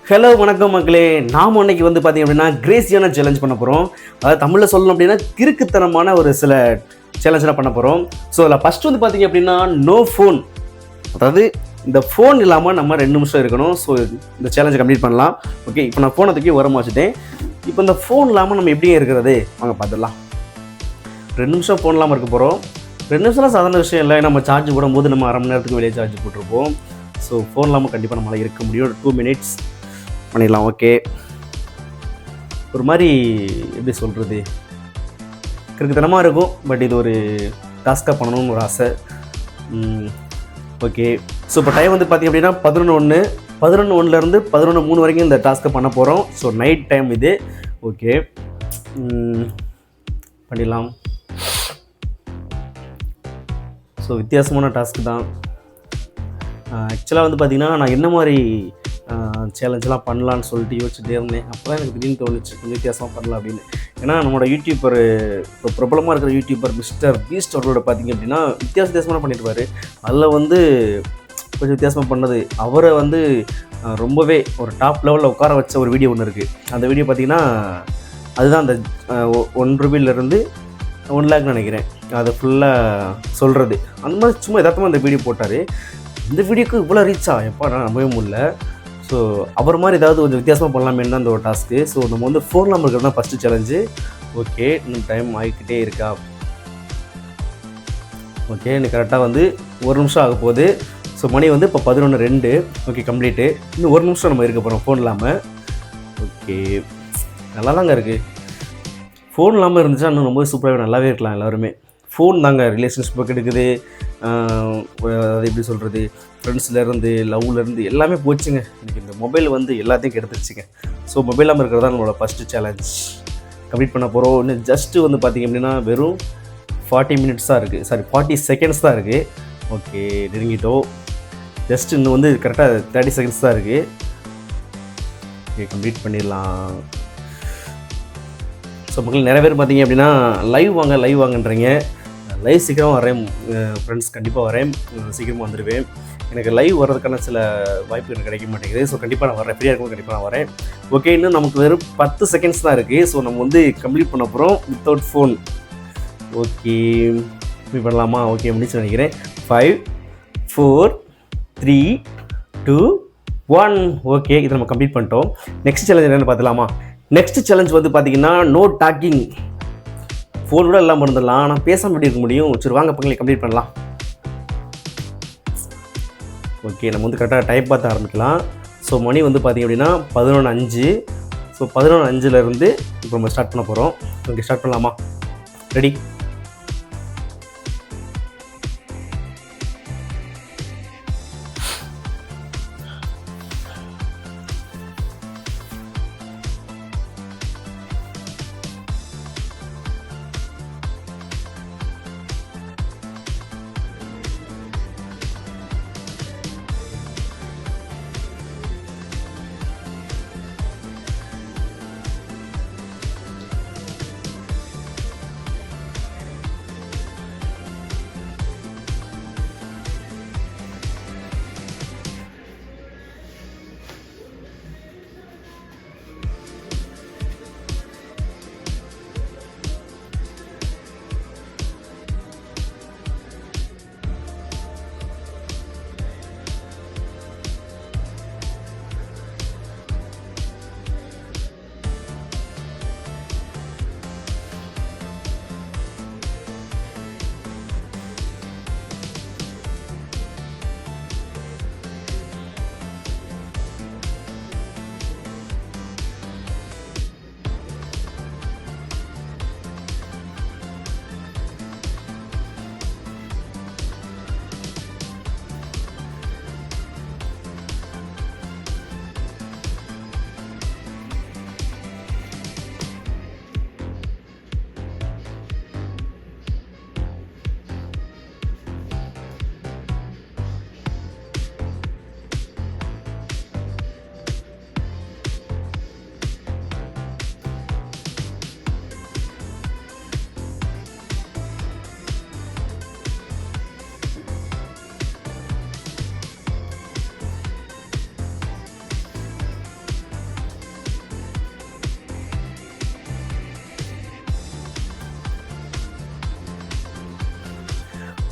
Hello வணக்கம் மக்களே. நாம் இன்னைக்கு வந்து பார்த்தீங்க அப்படின்னா கிரேசியான சேலஞ்ச் பண்ண போகிறோம். அதாவது தமிழில் சொல்லணும் அப்படின்னா கிறுக்குத்தனமான ஒரு சில சேலஞ்செலாம் பண்ண போகிறோம். ஸோ அதில் ஃபஸ்ட்டு வந்து பார்த்தீங்க அப்படின்னா நோ ஃபோன். அதாவது இந்த ஃபோன் இல்லாமல் நம்ம 2 நிமிஷம் இருக்கணும். ஸோ இந்த சேலஞ்சை கம்ப்ளீட் பண்ணலாம். ஓகே, இப்போ நான் ஃபோனை தூக்கி உரமா வச்சுட்டேன். இப்போ இந்த ஃபோன் இல்லாமல் நம்ம எப்படியே இருக்கிறது வாங்க பார்த்துடலாம். 2 நிமிஷம் ஃபோன் இல்லாமல் இருக்க போகிறோம். 2 நிமிஷம்லாம் சாதாரண விஷயம் இல்லை. நம்ம சார்ஜ் போடும்போது நம்ம அரை மணி நேரத்துக்கு வெளியே சார்ஜ் போட்டிருப்போம். ஸோ ஃபோன் இல்லாமல் கண்டிப்பாக நம்மளால் இருக்க முடியும். 2 மினிட்ஸ் பண்ணிடலாம். ஓகே, ஒரு மாதிரி எப்படி சொல்கிறது, கிறுக்குத்தனமாக இருக்கும். பட் இது ஒரு டாஸ்க்காக பண்ணணும்னு ஒரு ஆசை. ஓகே, ஸோ இப்போ டைம் வந்து பார்த்திங்க அப்படின்னா 11:01 11:03 வரைக்கும் இந்த டாஸ்க்கை பண்ண போகிறோம். ஸோ நைட் டைம் இது. ஓகே, பண்ணிடலாம். ஸோ வித்தியாசமான டாஸ்க்கு தான். ஆக்சுவலாக வந்து பார்த்திங்கன்னா நான் என்ன மாதிரி சேலஞ்செலாம் பண்ணலான்னு சொல்லிட்டு யோசிச்சுட்டே இருந்தேன். அப்போ தான் எனக்கு திடீர்னு தோணுச்சு கொஞ்சம் வித்தியாசமாக பண்ணலாம் அப்படின்னு. ஏன்னா நம்மளோட யூடியூபர், இப்போ பிரபலமாக இருக்கிற யூடியூபர் மிஸ்டர் பீஸ்ட் அவரோட பார்த்திங்க அப்படின்னா வித்தியாசமாக பண்ணியிருப்பார். அதில் வந்து கொஞ்சம் வித்தியாசமாக பண்ணது அவரை வந்து ரொம்பவே ஒரு டாப் லெவலில் உட்கார வச்ச ஒரு வீடியோ ஒன்று இருக்குது. அந்த வீடியோ பார்த்திங்கன்னா அதுதான் அந்த ₹1 1 lakh நினைக்கிறேன். அதை ஃபுல்லாக சொல்கிறது அந்த மாதிரி சும்மா எதார்த்தமாக அந்த வீடியோ போட்டார். இந்த வீடியோக்கு இவ்வளோ ரீச்சா எப்போ நான் நம்பவே முடியல. ஸோ அவர் மாதிரி ஏதாவது கொஞ்சம் வித்தியாசமாக பண்ணலாமேன்னு தான் அந்த ஒரு டாஸ்க்கு. ஸோ நம்ம வந்து ஃபோன் நம்பர் இருக்கிறது தான் ஃபஸ்ட்டு சேலஞ்சு. ஓகே, இன்னும் டைம் ஆகிக்கிட்டே இருக்கா? ஓகே, எனக்கு கரெக்டாக வந்து 1 நிமிஷம் ஆக போகுது. ஸோ மணி வந்து இப்போ 11:02. Okay, complete. இன்னும் 1 நிமிஷம் நம்ம இருக்க போகிறோம் ஃபோன் இல்லாமல். ஓகே, நல்லா தாங்க இருக்குது. ஃபோன் இல்லாமல் இருந்துச்சா இன்னும் ரொம்ப சூப்பராகவே நல்லாவே இருக்கலாம் எல்லாருமே. ஃபோன் தாங்க ரிலேஷன்ஷிப்பை கெடுக்குது. அது எப்படி சொல்கிறது, ஃப்ரெண்ட்ஸ்லேருந்து லவ்லேருந்து எல்லாமே போச்சுங்க. எனக்கு இந்த மொபைல் வந்து எல்லாத்தையும் கெடுத்துருச்சுங்க. ஸோ மொபைல் இல்லாமல் இருக்கிறது தான் நம்மளோட ஃபஸ்ட்டு சேலஞ்ச் கம்ப்ளீட் பண்ண போகிறோம். இன்னும் ஜஸ்ட்டு வந்து பார்த்திங்க அப்படின்னா வெறும் 40 minutes தான் இருக்குது, சாரி 40 seconds தான் இருக்குது. ஓகே, நெருங்கிட்டோம். ஜஸ்ட் இன்னும் வந்து கரெக்டாக 30 seconds தான் இருக்குது. ஓகே, கம்ப்ளீட் பண்ணிடலாம். ஸோ மக்கள் நிறைய பேர் பார்த்திங்க அப்படின்னா லைவ் வாங்கன்றீங்க. லைவ் சீக்கிரமாக வரேன் ஃப்ரெண்ட்ஸ், கண்டிப்பாக வரேன், சீக்கிரமாக வந்துடுவேன். எனக்கு லைவ் வர்றதுக்கான சில வாய்ப்பு எனக்கு கிடைக்க மாட்டேங்குது. ஸோ கண்டிப்பாக நான் வரேன், ஃப்ரீயாக இருக்கும், கண்டிப்பாக நான் வரேன். ஓகே, இன்னும் நமக்கு வெறும் 10 seconds தான் இருக்குது. ஸோ நம்ம வந்து கம்ப்ளீட் பண்ண போகிறோம் வித்தவுட் ஃபோன். ஓகே, கம்ப்ளீட் பண்ணலாமா? ஓகே, முடிச்சு நினைக்கிறேன். 5 4 3 2 1. ஓகே, இதை நம்ம கம்ப்ளீட் பண்ணிட்டோம். நெக்ஸ்ட் சேலஞ்ச் என்னென்னு பார்த்துலாமா? நெக்ஸ்ட் சேலஞ்ச் வந்து பார்த்திங்கன்னா நோ டாக்கிங். ஃபோன் கூட எல்லாம் இருந்துடலாம், ஆனால் பேசாமல் எப்படி இருக்க முடியும்? சரி வாங்க பக்கங்களை கம்ப்ளீட் பண்ணலாம். ஓகே, நம்ம வந்து கரெக்டாக டைப் பார்த்து ஆரம்பிக்கலாம். ஸோ மணி வந்து பார்த்திங்க அப்படின்னா 11:05. ஸோ 11:05 இப்போ நம்ம ஸ்டார்ட் பண்ண போகிறோம். ஓகே, ஸ்டார்ட் பண்ணலாமா? ரெடி?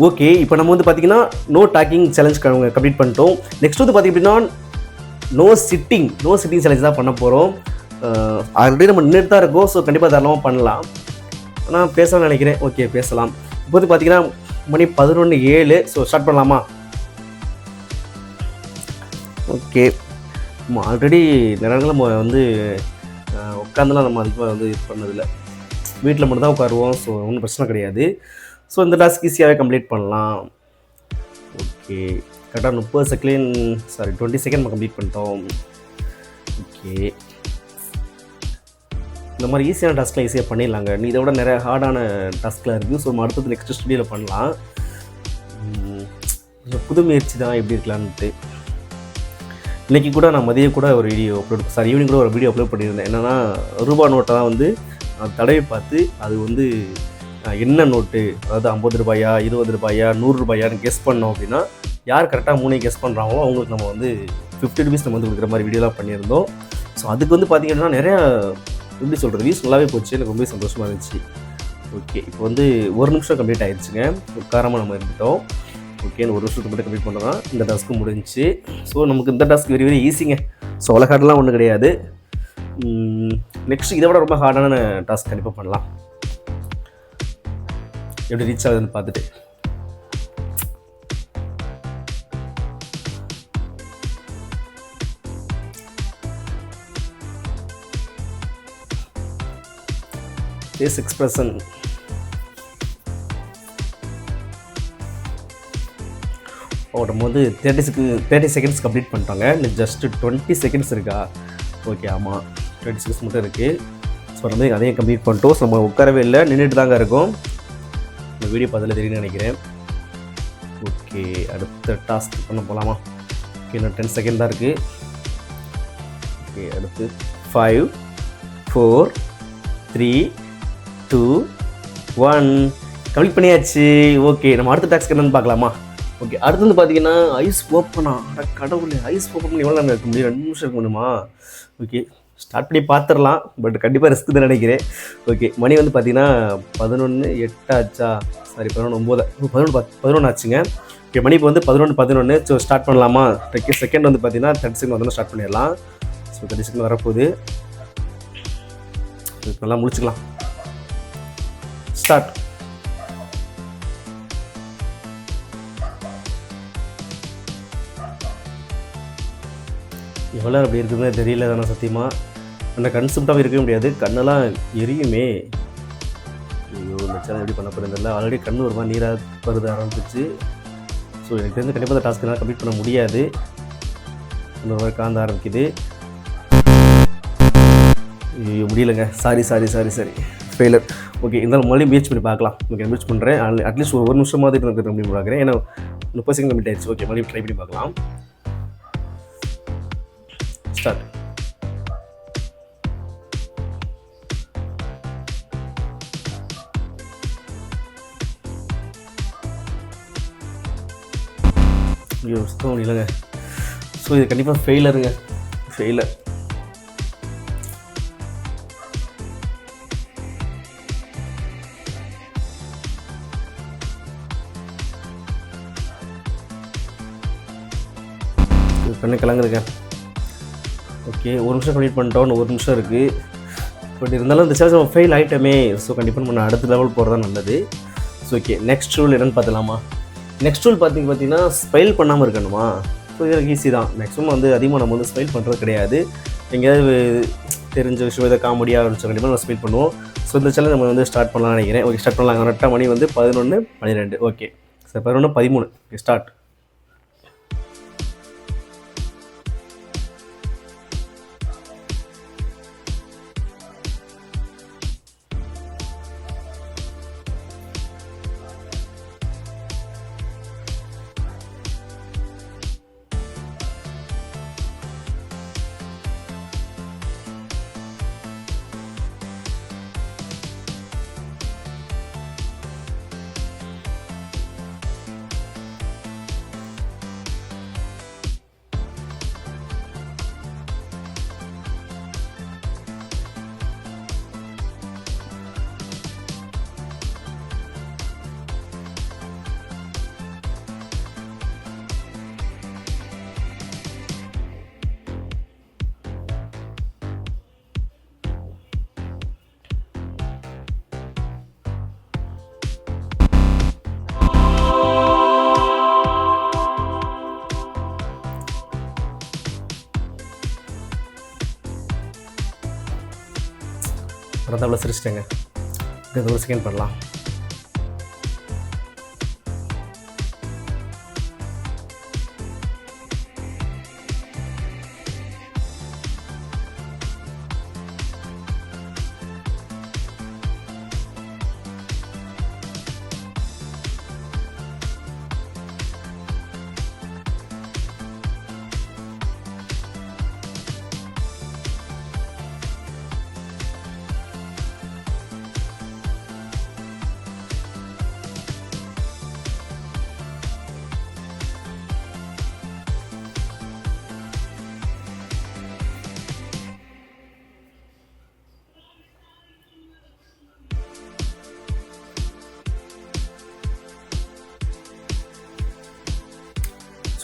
ஓகே, இப்போ நம்ம வந்து பார்த்தீங்கன்னா நோ டாக்கிங் சேலஞ்ச் கம்ப்ளீட் பண்ணிட்டோம். நெக்ஸ்ட் வந்து பார்த்திங்க அப்படின்னா நோ சிட்டிங் சேலஞ்ச் தான் பண்ண போகிறோம். ஆல்ரெடி நம்ம நின்றுட்டு தான் இருக்கோம். ஸோ கண்டிப்பாக தாராளமாக பண்ணலாம். நான் பேசலாம்னு நினைக்கிறேன். ஓகே, பேசலாம். இப்போ வந்து பார்த்தீங்கன்னா மணி 11:07. ஸோ ஸ்டார்ட் பண்ணலாமா? ஓகே, நம்ம ஆல்ரெடி நிறைய நம்ம வந்து உட்காந்துலாம் நம்ம அதிகமாக வந்து இது பண்ணதில்லை. வீட்டில் மட்டும் தான் உட்காருவோம். ஸோ ஒன்றும் பிரச்சனை கிடையாது. ஸோ இந்த டாஸ்க் ஈஸியாகவே கம்ப்ளீட் பண்ணலாம். ஓகே, கரெக்டாக 20 செகண்ட் நம்ம கம்ப்ளீட் பண்ணிட்டோம். ஓகே, இந்த மாதிரி ஈஸியான டாஸ்க்லாம் ஈஸியாக பண்ணிடலாங்க. நீ இதை விட நிறைய ஹார்டான டாஸ்க்லாம் இருக்குது. ஸோ நம்ம அடுத்தது நெக்ஸ்ட் ஸ்டுடியோவில் பண்ணலாம். புது முயற்சி தான் எப்படி இருக்கலான்ட்டு. இன்றைக்கி கூட நான் மதியம் கூட ஒரு வீடியோ ஈவினிங் கூட ஒரு வீடியோ அப்லோட் பண்ணியிருந்தேன். என்னென்னா ரூபா நோட்டை தான் வந்து தடவை பார்த்து அது வந்து என்ன நோட்டு, அதாவது 50 ரூபாயா 20 ரூபாயா 100 ரூபாயான்னு கெஸ் பண்ணோம் அப்படின்னா யார் கரெக்டாக 3 கெஸ் பண்ணுறாங்களோ அவங்களுக்கு நம்ம வந்து 50 ருபீஸ் நம்ம வந்து கொடுக்குற மாதிரி வீடியோலாம் பண்ணியிருந்தோம். ஸோ அதுக்கு வந்து பார்த்திங்கன்னா நிறையா எப்படி சொல்கிறது வியூஸ் நல்லாவே போச்சு. எனக்கு ரொம்ப சந்தோஷமாக இருந்துச்சு. ஓகே, இப்போ வந்து 1 நிமிஷம் கம்ப்ளீட் ஆகிடுச்சுங்க. உட்காரமாக நம்ம இருந்துட்டோம். ஓகே, 1 நிமிஷத்துக்கு மட்டும் கம்ப்ளீட் பண்ணோம்னா இந்த டாஸ்க்கு முடிஞ்சிச்சு. ஸோ நமக்கு இந்த டாஸ்க் வெரி ஈஸிங்க. ஸோ அவ்வளோ ஹார்டெலாம் ஒன்றும் கிடையாது. நெக்ஸ்ட் இதை விட ரொம்ப ஹார்டான டாஸ்க் கண்டிப்பாக பண்ணலாம். எப்படி ரீச் ஆகுதுன்னு பார்த்துட்டு ஃபேஸ் எக்ஸ்பிரஷன் ஓடும்போது 30 செகண்ட்ஸ் கம்ப்ளீட் பண்ணிட்டாங்க. இன்னும் ஜஸ்ட்டு 20 செகண்ட்ஸ் இருக்கா? ஓகே, ஆமாம், 20 செகண்ட்ஸ் மட்டும் இருக்குது. ஸோ நம்ம அதையும் கம்ப்ளீட் பண்ணிட்டோம். ஸோ நம்ம உட்காரவே இல்லை, நின்றுட்டு தாங்க இருக்கும். இந்த வீடியோ பார்த்துல தெரியும்னு நினைக்கிறேன். ஓகே, அடுத்த டாஸ்க் பண்ண போகலாமா? ஓகே, இன்னும் 10 செகண்ட் தான் இருக்குது. ஓகே, அடுத்து 5 4 3 2 1 கம்ப்ளீட் பண்ணியாச்சு. ஓகே, நம்ம அடுத்த டாஸ்க் என்னன்னு பார்க்கலாமா? ஓகே, அடுத்து வந்து பார்த்தீங்கன்னா ஐஸ் ஓப்பனா. கடவுளே, ஐஸ் ஓப்பன் பண்ணி எவ்வளோ நேரம் இருக்க முடியும்? 2 நிமிஷம் இருக்க முடியுமா? ஓகே, ஸ்டார்ட் பண்ணி பார்த்துடலாம். பட் கண்டிப்பாக ரிஸ்க் தான் நினைக்கிறேன். ஓகே, மணி வந்து பார்த்தீங்கன்னா 11:08 ஆச்சா? சாரி, 11:09 ஆச்சுங்க. ஓகே, மணி இப்போ வந்து 11:11. ஸோ ஸ்டார்ட் பண்ணலாமா? செகண்ட் வந்து பார்த்தீங்கன்னா 30 செகண்ட் வந்து ஸ்டார்ட் பண்ணிடலாம். ஸோ 30 செகண்ட் வரப்போகுது. நல்லா முடிச்சுக்கலாம். ஸ்டார்ட். எவ்வளோ அப்படி இருக்குதுன்னு தெரியல தானே சத்தியமாக. அந்த கன்செப்டாக இருக்கவே முடியாது. கண்ணெல்லாம் எரியுமே. ஐயோ, இந்த சேனல் எப்படி பண்ண போகிறதில்ல. ஆல்ரெடி கண்ணு ஒரு மாதிரி நீராக பருத ஆரம்பிச்சிச்சு. ஸோ எனக்கு தெரிஞ்சு கண்டிப்பாக அந்த டாஸ்க் என்னால் கம்ப்ளீட் பண்ண முடியாது. இன்னொரு மாதிரி காந்த ஆரம்பிக்குது. ஐயோ, முடியலைங்க. Sorry failure. ஓகே, இருந்தாலும் மறுபடியும் முயற்சி பண்ணி பார்க்கலாம். ஓகே, முயற்சி பண்ணுறேன். அட்லீஸ்ட் 1 நிமிஷமாவது எனக்கு கம்ப்ளீட் பார்க்குறேன். ஏன்னா 30 செகண்ட் கம்ப்ளீட் ஆயிடுச்சு. ஓகே, மறுபடியும் ட்ரை பண்ணி பார்க்கலாம். ஸ்டார்ட். ஐயோ, சுத்தம் முடியலங்க. ஸோ இது கண்டிப்பாக ஃபெயிலருங்க. ஃபெயிலர். கண்ணு கலங்குதுங்க. ஓகே, 1 நிமிஷம் கம்ப்ளீட் பண்ணிட்டோம். 1 நிமிஷம் இருக்குது. பட் இருந்தாலும் இந்த சேலஞ்ச் நம்ம ஃபெயில் ஆகிட்டோமே. ஸோ கண்டிப்பாக நம்ம அடுத்த லெவல் போகிறது தான் நல்லது. ஸோ ஓகே, நெக்ஸ்ட் ரூல் என்னென்னு பார்த்துலாமா? நெக்ஸ்ட் ரூல் பார்த்தீங்கன்னா ஸ்பெயில் பண்ணாமல் இருக்கணுமா? ஸோ இதற்கு ஈஸி தான். மேக்ஸிமம் வந்து அதிகமாக நம்ம வந்து ஸ்பெயில் பண்ணுறது கிடையாது. எங்கேயாவது தெரிஞ்ச விஷயம் இதை காமெடியாக இருந்துச்சு கண்டிப்பாக நம்ம ஸ்பெயில் பண்ணுவோம். ஸோ இந்த சேனல் நம்ம வந்து ஸ்டார்ட் பண்ணலாம்னு நினைக்கிறேன். ஓகே, ஸ்டார்ட் பண்ணலாம். கரெக்டாக மணி வந்து 11:12. Okay, sir 11:13. ஸ்டார்ட். பிறந்தாப்புல சிரிச்சிட்டேங்க. இது ஒரு செகண்ட் பண்ணலாம்.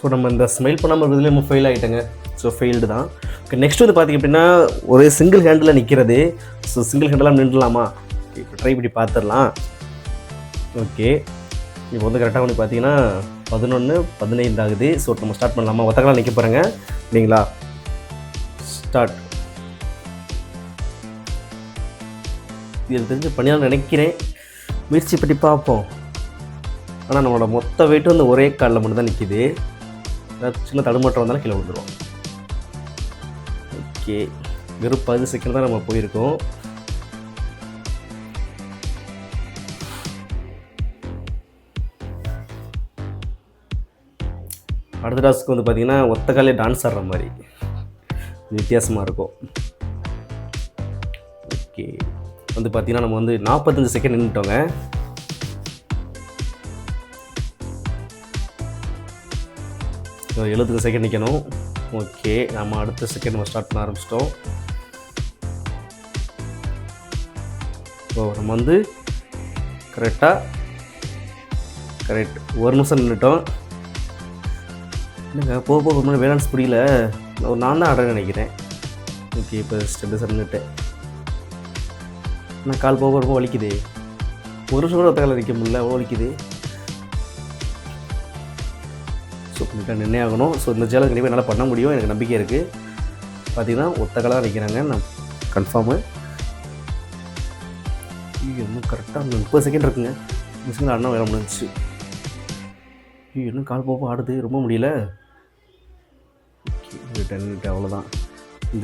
ஸோ நம்ம இந்த ஸ்மைல் பண்ணாமல் இருக்கிறதுலேயே நம்ம ஃபெயில் ஆகிட்டேங்க. ஸோ ஃபெயில்டு தான். ஓகே, நெக்ஸ்ட் வந்து பார்த்திங்க அப்படின்னா ஒரு சிங்கிள் ஹேண்டில் நிற்கிறது. ஸோ சிங்கிள் ஹேண்டெலாம் நின்றுலாமா? இப்போ ட்ரை பண்ணி பார்த்துடலாம். ஓகே, இப்போ வந்து கரெக்டாக வந்து பார்த்தீங்கன்னா 11:15 ஆகுது. ஸோ நம்ம ஸ்டார்ட் பண்ணலாமா? ஒத்தக்கெல்லாம் நிற்க போகிறேங்க இல்லைங்களா? ஸ்டார்ட். இது தெரிஞ்சு பண்ணியால் நினைக்கிறேன். முயற்சி பண்ணி பார்ப்போம். ஆனால் நம்மளோட மொத்த வெயிட்டும் வந்து ஒரே காலில் மட்டும் தான் நிற்கிது. ஏதாவது சின்ன தடுமாற்றம் வந்தாலும் கீழே விழுந்துடும். ஓகே, வெறும் 10 செகண்ட் தான் நம்ம போயிருக்கோம். அடுத்த டாஸ்க்கு வந்து பார்த்திங்கன்னா ஒத்த காலே டான்ஸ் ஆடுற மாதிரி வித்தியாசமாக இருக்கும். ஓகே, வந்து பார்த்திங்கன்னா நம்ம வந்து 45 செகண்ட் நின்றுட்டோங்க. ஸோ 70 செகண்ட் நிற்கணும். ஓகே, நம்ம அடுத்த செகண்ட் நம்ம ஸ்டார்ட் பண்ண ஆரம்பிச்சிட்டோம். ஸோ நம்ம வந்து கரெக்ட் 1 நிமிஷம் நின்றுட்டோம். இல்லைங்க, போக போக ஒரு பேலன்ஸ் புரியல. நான் தான் ஆடுறேன்னு நினைக்கிறேன். ஓகே, இப்போ ஸ்டெப் பை ஸ்டெப் நின்றுட்டேன். ஆனால் கால் போக ரொம்ப வலிக்குது. ஒரு நிமிஷம் கூட ஒத்த காலில் நிற்க முடியல, அவ்வளோ வலிக்குது. ஸோ கண்டிப்பாக நின்னே ஆகணும். ஸோ இந்த சேலஞ்ச் கண்டிப்பாக என்னால் பண்ண முடியும், எனக்கு நம்பிக்கை இருக்குது. பார்த்திங்கன்னா ஒத்த காலாக நிற்கிறாங்க, நான் கன்ஃபார்மு. இன்னும் கரெக்டாக 30 செகண்ட் இருக்குங்க. 30 செகண்ட் ஆடினா வேலை முடிஞ்சிச்சு. இன்னும் கால் போக ஆடுது, ரொம்ப முடியல. ஓகே, 10 மினிட் அவ்வளோதான்.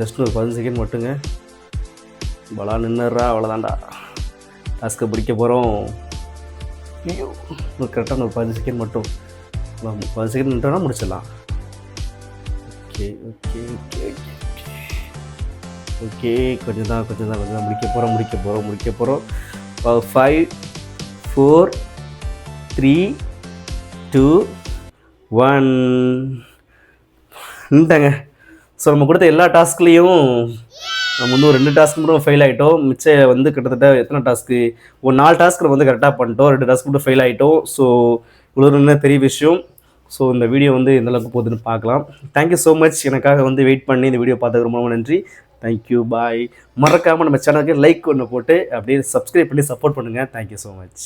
ஜஸ்ட் ஒரு 10 செகண்ட் மட்டுங்க. பலா நின்னுறா, அவ்வளோதான்டா. டாஸ்க்கை பிடிக்க போகிறோம். ஐயோ, கரெக்டாக ஒரு 10 செகண்ட் மட்டும். 10 செகண்ட் நின்றோன்னா முடிச்சிடலாம். Okay okay okay okay okay கொஞ்சம் தான் முடிக்க போகிறோம். 5 4 3 2 1 நின்ட்டாங்க. ஸோ நம்ம கொடுத்த எல்லா டாஸ்க்லேயும் நம்ம வந்து ஒரு 2 டாஸ்க் மட்டும் ஃபெயில் ஆகிட்டோம். மிச்சம் வந்து கிட்டத்தட்ட எத்தனை டாஸ்க்கு, ஒரு 4 டாஸ்க்கு வந்து கரெக்டாக பண்ணிட்டோம், 2 டாஸ்க் மட்டும் ஃபெயில் ஆகிட்டோம். ஸோ இவ்வளோ பெரிய விஷயம். ஸோ இந்த வீடியோ வந்து எந்த அளவுக்கு போகுதுன்னு பார்க்கலாம். தேங்க்யூ ஸோ மச், எனக்காக வந்து வெயிட் பண்ணி இந்த வீடியோ பார்த்ததுக்கு ரொம்ப நன்றி. தேங்க்யூ, பாய். மறக்காமல் நம்ம சேனலுக்கு லைக் ஒன்று போட்டு அப்படியே சப்ஸ்கிரைப் பண்ணி சப்போர்ட் பண்ணுங்கள். Thank you so much.